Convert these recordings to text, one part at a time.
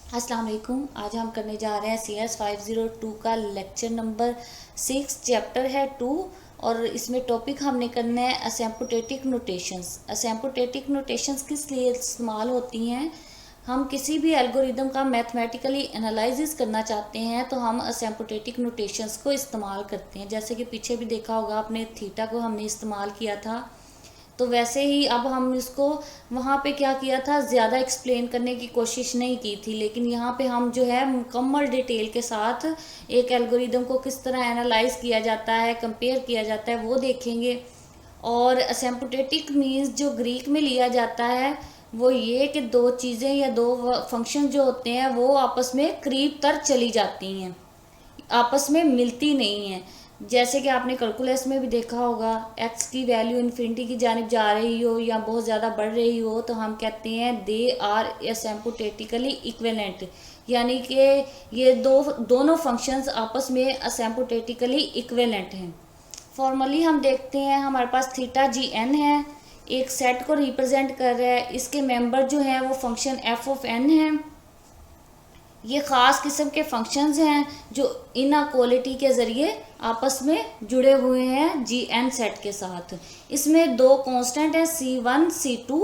अस्सलाम वालेकुम। आज हम करने जा रहे हैं CS 502 का लेक्चर नंबर 6। चैप्टर है 2 और इसमें टॉपिक हमने करना है असिम्प्टोटिक नोटेशंस। असिम्प्टोटिक नोटेशंस किस लिए इस्तेमाल होती हैं? हम किसी भी एल्गोरिदम का मैथमेटिकली एनालिसिस करना चाहते हैं तो हम असिम्प्टोटिक नोटेशंस को इस्तेमाल करते हैं। जैसे कि पीछे भी देखा होगा आपने, थीटा को हमने इस्तेमाल किया था, तो वैसे ही अब हम इसको वहाँ पे क्या किया था, ज़्यादा एक्सप्लेन करने की कोशिश नहीं की थी, लेकिन यहाँ पे हम जो है मुकम्मल डिटेल के साथ एक एल्गोरिदम को किस तरह एनालाइज किया जाता है, कंपेयर किया जाता है, वो देखेंगे। और असिम्प्टोटिक मीन्स जो ग्रीक में लिया जाता है वो ये कि दो चीज़ें या दो फंक्शन जो होते हैं वो आपस में करीब तर चली जाती हैं, आपस में मिलती नहीं है। जैसे कि आपने कैलकुलस में भी देखा होगा, एक्स की वैल्यू इन्फिनिटी की जानिब जा रही हो या बहुत ज़्यादा बढ़ रही हो तो हम कहते हैं दे आर असिम्प्टोटिकली इक्विवेलेंट, यानी कि ये दोनों फंक्शंस आपस में असिम्प्टोटिकली इक्विवेलेंट हैं। फॉर्मली हम देखते हैं, हमारे पास थीटा जी एन है, एक सेट को रिप्रेजेंट कर रहा है, इसके मेंबर जो हैं वो फंक्शन एफ ऑफ एन है। ये ख़ास किस्म के फंक्शंस हैं जो इनक्वालिटी के ज़रिए आपस में जुड़े हुए हैं जी एन सेट के साथ। इसमें दो कांस्टेंट है C1 C2,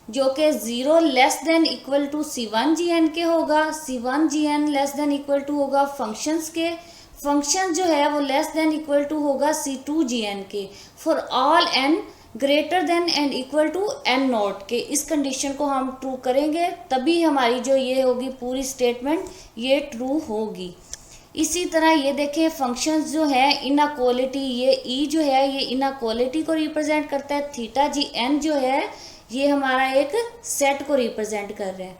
जो कि 0 less than equal to C1 GN के होगा, C1 GN less than equal to होगा फंक्शंस के, फंक्शन जो है वो लेस देन इक्वल टू होगा C2 GN के for all n greater than and equal to n not के। इस कंडीशन को हम ट्रू करेंगे तभी हमारी जो ये होगी पूरी स्टेटमेंट ये ट्रू होगी। इसी तरह ये देखें, फंक्शंस जो है इनक्वालिटी, ये ई जो है ये इनक्वालिटी को रिप्रेजेंट करता है, थीटा जी एन जो है ये हमारा एक सेट को रिप्रेजेंट कर रहा है।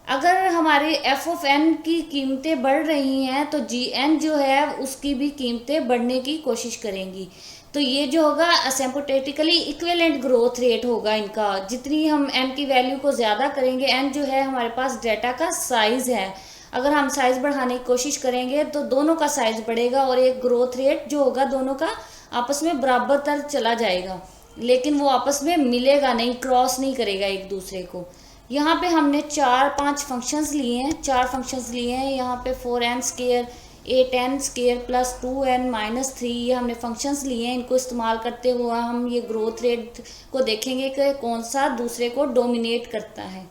अगर हमारे एफ ऑफ एन की कीमतें बढ़ रही हैं तो जी एन जो है उसकी भी कीमतें बढ़ने की कोशिश करेंगी। तो ये जो होगा असिम्प्टोटिकली इक्विवेलेंट ग्रोथ रेट होगा इनका। जितनी हम एन की वैल्यू को ज़्यादा करेंगे, एन जो है हमारे पास डाटा का साइज़ है, अगर हम साइज़ बढ़ाने की कोशिश करेंगे तो दोनों का साइज़ बढ़ेगा और एक ग्रोथ रेट जो होगा दोनों का आपस में बराबर तर चला जाएगा, लेकिन वो आपस में मिलेगा नहीं, क्रॉस नहीं करेगा एक दूसरे को। यहाँ पे हमने 4-5 फंक्शंस लिए हैं, 4 फंक्शंस लिए हैं। यहाँ पे 4n square 8n square plus 2n minus 3, ये हमने फंक्शंस लिए हैं। इनको इस्तेमाल करते हुए हम ये ग्रोथ रेट को देखेंगे कि कौन सा दूसरे को डोमिनेट करता है।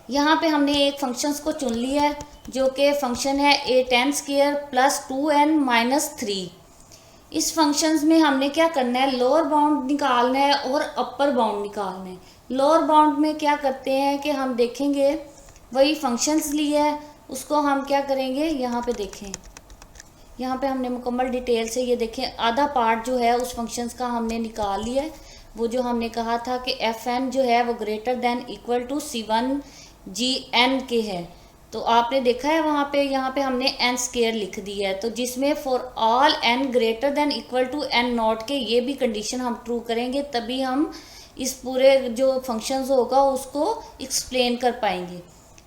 यहाँ पे हमने एक फंक्शंस को चुन लिया है जो कि फंक्शन है 8n square plus 2n minus 3। इस फंक्शंस में हमने क्या करना है, लोअर बाउंड निकालना है और अपर बाउंड निकालना है। लोअर बाउंड में क्या करते हैं कि हम देखेंगे वही फंक्शंस लिया है, उसको हम क्या करेंगे, यहाँ पे देखें, यहाँ पे हमने मुकम्मल डिटेल से ये देखें आधा पार्ट जो है उस फंक्शंस का हमने निकाल लिया है। वो जो हमने कहा था कि एफ एन जो है वो greater than equal to C1 GN के है, तो आपने देखा है वहाँ पे, यहाँ पे हमने n स्केयर लिख दिया है, तो जिसमें for all n greater than equal to n not के ये भी कंडीशन हम ट्रू करेंगे तभी हम इस पूरे जो फंक्शंस होगा उसको एक्सप्लेन कर पाएंगे।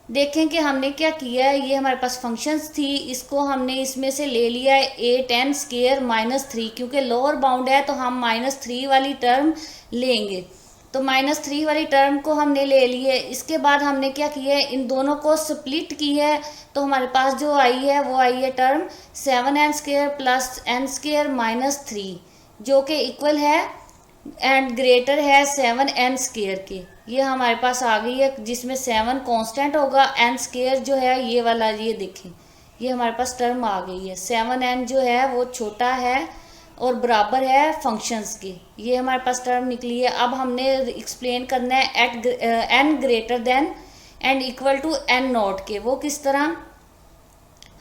देखें कि हमने क्या किया है, ये हमारे पास फंक्शंस थी, इसको हमने इसमें से ले लिया है 8n स्केयर माइनस 3, क्योंकि लोअर बाउंड है तो हम -3 वाली टर्म लेंगे, तो -3 वाली टर्म को हमने ले लिए। इसके बाद हमने क्या किया है, इन दोनों को स्प्लिट किया है, तो हमारे पास जो आई है वो आई है term 7n square plus n square minus 3, जो कि इक्वल है एंड ग्रेटर है 7n स्केयर के। ये हमारे पास आ गई है जिसमें 7 कांस्टेंट होगा, n स्केयर जो है ये वाला, ये देखें ये हमारे पास टर्म आ गई है। 7n जो है वो छोटा है और बराबर है फंक्शंस के, ये हमारे पास टर्म निकली है। अब हमने एक्सप्लेन करना है at n greater than and equal to n not के। वो किस तरह,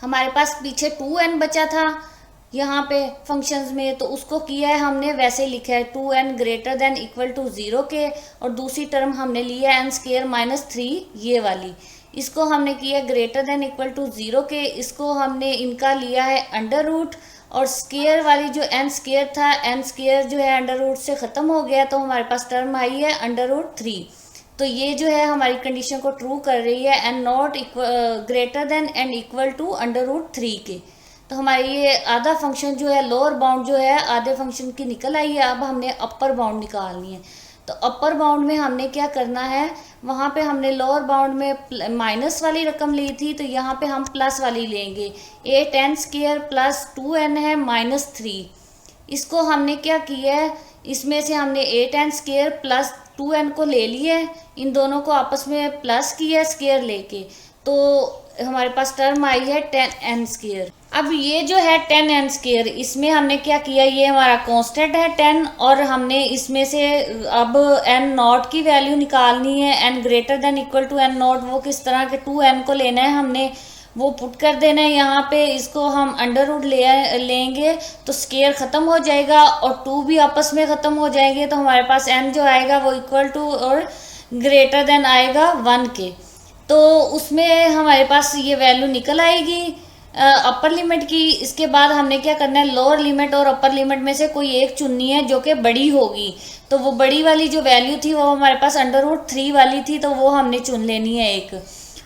हमारे पास पीछे 2n बचा था यहाँ पे फंक्शंस में, तो उसको किया है हमने वैसे लिखा है 2n greater than equal to 0 के, और दूसरी टर्म हमने लिया है n स्केयर माइनस 3 ये वाली, इसको हमने किया ग्रेटर देन इक्वल टू 0 के, इसको हमने इनका लिया है अंडर रूट, और स्केयर वाली जो n स्केयर था, n स्केयर जो है अंडर रूट से ख़त्म हो गया तो हमारे पास टर्म आई है अंडर रूट 3। तो ये जो है हमारी कंडीशन को ट्रू कर रही है, and not greater than and equal to under root 3 के। तो हमारी ये आधा फंक्शन जो है, लोअर बाउंड जो है आधे फंक्शन की निकल आई है। अब हमने अपर बाउंड निकालनी है, तो अपर बाउंड में हमने क्या करना है, वहाँ पे हमने लोअर बाउंड में माइनस वाली रकम ली थी, तो यहाँ पे हम प्लस वाली लेंगे। 8n² प्लस 2n है -3। इसको हमने क्या किया है, इसमें से हमने 8n² प्लस 2n को ले लिया है, इन दोनों को आपस में प्लस किया स्क्वायर लेके, तो हमारे पास टर्म आई है 10n²। अब ये जो है 10n², इसमें हमने क्या किया, ये हमारा कांस्टेंट है 10, और हमने इसमें से अब n0 की वैल्यू निकालनी है, n greater than equal to n0। वो किस तरह के 2n को लेना है हमने, वो पुट कर देना है यहाँ पे। इसको हम अंडर रूट लेंगे तो स्क्वायर ख़त्म हो जाएगा और 2 भी आपस में ख़त्म हो जाएंगे, तो हमारे पास n जो आएगा वो इक्वल टू और ग्रेटर देन आएगा 1 के। तो उसमें हमारे पास ये वैल्यू निकल आएगी अपर लिमिट की। इसके बाद हमने क्या करना है, लोअर लिमिट और अपर लिमिट में से कोई एक चुननी है जो कि बड़ी होगी। तो वो बड़ी वाली जो वैल्यू थी वो हमारे पास √3 वाली थी, तो वो हमने चुन लेनी है एक।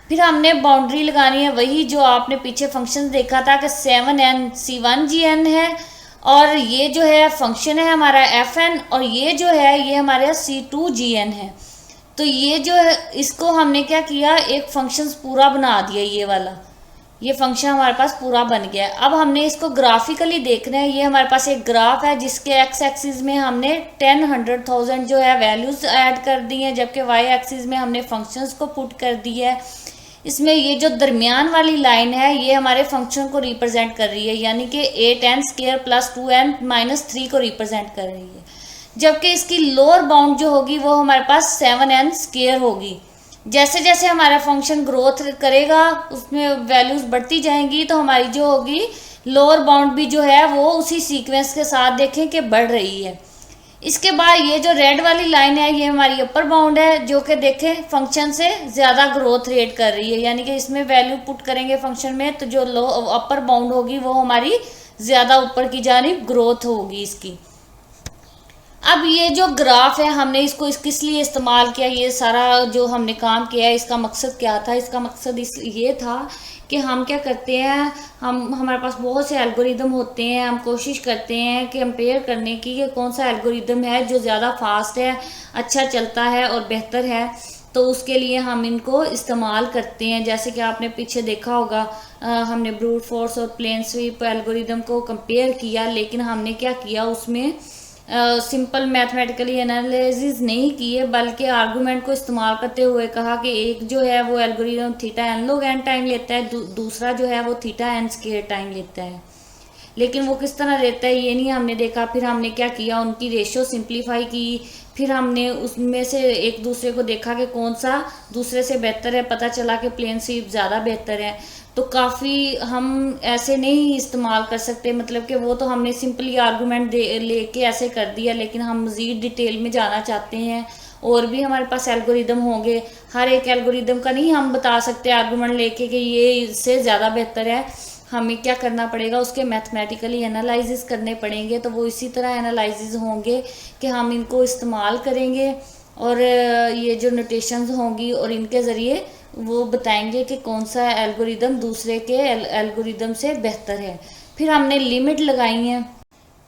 फिर हमने बाउंड्री लगानी है, वही जो आपने पीछे फंक्शन देखा था कि 7n c1gn है, और ये जो है फंक्शन है हमारा fn, और ये जो है ये हमारा c2gn है। तो ये जो है इसको हमने क्या किया, एक फंक्शन पूरा बना दिया, ये वाला ये फंक्शन हमारे पास पूरा बन गया है। अब हमने इसको ग्राफिकली देखना है। ये हमारे पास एक ग्राफ है जिसके एक्स एक्सिस में हमने 10, 100,000 जो है वैल्यूज ऐड कर दी हैं, जबकि वाई एक्सिस में हमने फंक्शंस को पुट कर दिया है। इसमें ये जो दरमियान वाली लाइन है ये हमारे फंक्शन को रिप्रेजेंट कर रही है, यानी कि 8n² प्लस 2n -3 को रिप्रेजेंट कर रही है। जबकि इसकी लोअर बाउंड जो होगी वो हमारे पास 7n² होगी। जैसे जैसे हमारा फंक्शन ग्रोथ करेगा उसमें वैल्यूज बढ़ती जाएंगी, तो हमारी जो होगी लोअर बाउंड भी जो है वो उसी सीक्वेंस के साथ देखें कि बढ़ रही है। इसके बाद ये जो रेड वाली लाइन है ये हमारी अपर बाउंड है, जो कि देखें फंक्शन से ज़्यादा ग्रोथ रेट कर रही है, यानी कि इसमें वैल्यू पुट करेंगे फंक्शन में तो जो लो अपर बाउंड होगी वो हमारी ज़्यादा ऊपर की जानिब ग्रोथ होगी इसकी। अब ये जो ग्राफ है हमने इसको किस लिए इस्तेमाल किया, ये सारा जो हमने काम किया है इसका मकसद क्या था। इसका मकसद ये था कि हम क्या करते हैं, हमारे पास बहुत से एल्गोरिदम होते हैं, हम कोशिश करते हैं कि कंपेयर करने की कि कौन सा एल्गोरिदम है जो ज़्यादा फास्ट है, अच्छा चलता है और बेहतर है। तो उसके लिए हम इनको इस्तेमाल करते हैं। जैसे कि आपने पीछे देखा होगा हमने ब्रूट फोर्स और प्लेन स्वीप एल्गोरिदम को कंपेयर किया, लेकिन हमने क्या किया उसमें सिंपल मैथमेटिकली एनालिसिस नहीं किए, बल्कि आर्गूमेंट को इस्तेमाल करते हुए कहा कि एक जो है वो algorithm θn log n time लेता है, दूसरा जो है वो θn² टाइम लेता है। लेकिन वो किस तरह लेता है ये नहीं हमने देखा। फिर हमने क्या किया, उनकी रेशियो सिंप्लीफाई की, फिर हमने उसमें से एक दूसरे को देखा कि कौन सा दूसरे से बेहतर है। पता चला कि प्लेन स्वीप ज़्यादा बेहतर है। तो काफ़ी हम ऐसे नहीं इस्तेमाल कर सकते, मतलब कि वो तो हमने सिंपली आर्गूमेंट लेके ऐसे कर दिया, लेकिन हम मज़ीद डिटेल में जाना चाहते हैं। और भी हमारे पास एल्गोरिदम होंगे, हर एक एल्गोरिदम का नहीं हम बता सकते आर्गूमेंट लेके कि ये इससे ज़्यादा बेहतर है। हमें क्या करना पड़ेगा, उसके मैथमेटिकली एनालिसिस करने पड़ेंगे। तो वो इसी तरह एनालिसिस होंगे कि हम इनको इस्तेमाल करेंगे और ये जो नोटेशंस होंगी और इनके ज़रिए वो बताएंगे कि कौन सा एल्गोरिदम दूसरे के एल्गोरिदम से बेहतर है। फिर हमने लिमिट लगाई है।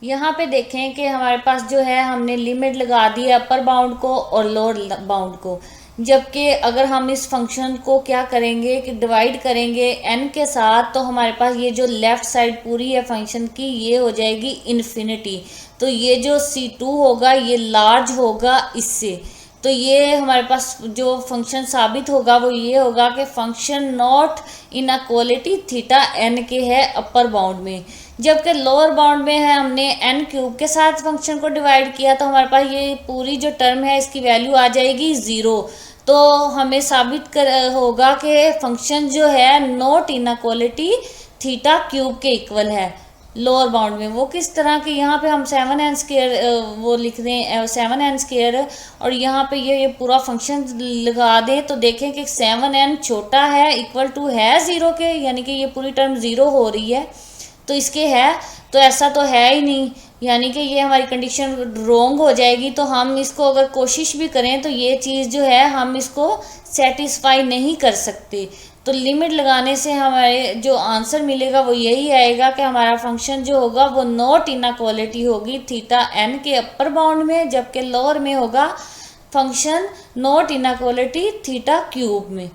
यहाँ पे देखें कि हमारे पास जो है हमने लिमिट लगा दी है अपर बाउंड को और लोअर बाउंड को। जबकि अगर हम इस फंक्शन को क्या करेंगे कि डिवाइड करेंगे n के साथ, तो हमारे पास ये जो लेफ़्ट साइड पूरी है फंक्शन की ये हो जाएगी इन्फिनिटी। तो ये जो c2 होगा ये लार्ज होगा इससे। तो ये हमारे पास जो फंक्शन साबित होगा वो ये होगा कि फंक्शन नॉट इनक्वालिटी θn के है अपर बाउंड में। जबकि लोअर बाउंड में है हमने n³ के साथ फंक्शन को डिवाइड किया, तो हमारे पास ये पूरी जो टर्म है इसकी वैल्यू आ जाएगी 0। तो हमें साबित होगा कि फंक्शन जो है नॉट इनक्वालिटी θ³ के इक्वल है लोअर बाउंड में। वो किस तरह के, यहाँ पे हम 7n² वो लिख दें 7n², और यहाँ पे ये पूरा फंक्शन लगा दें तो देखें कि 7n छोटा है इक्वल टू है 0 के, यानी कि ये पूरी टर्म 0 हो रही है। तो इसके है, तो ऐसा तो है ही नहीं, यानी कि ये हमारी कंडीशन रॉन्ग हो जाएगी। तो हम इसको अगर कोशिश भी करें तो ये चीज़ जो है हम इसको सेटिस्फाई नहीं कर सकते। तो लिमिट लगाने से हमारे जो आंसर मिलेगा वो यही आएगा कि हमारा फंक्शन जो होगा वो नॉट इनक्वालिटी होगी θn के अपर बाउंड में, जबकि लोअर में होगा function not inequality theta cube में।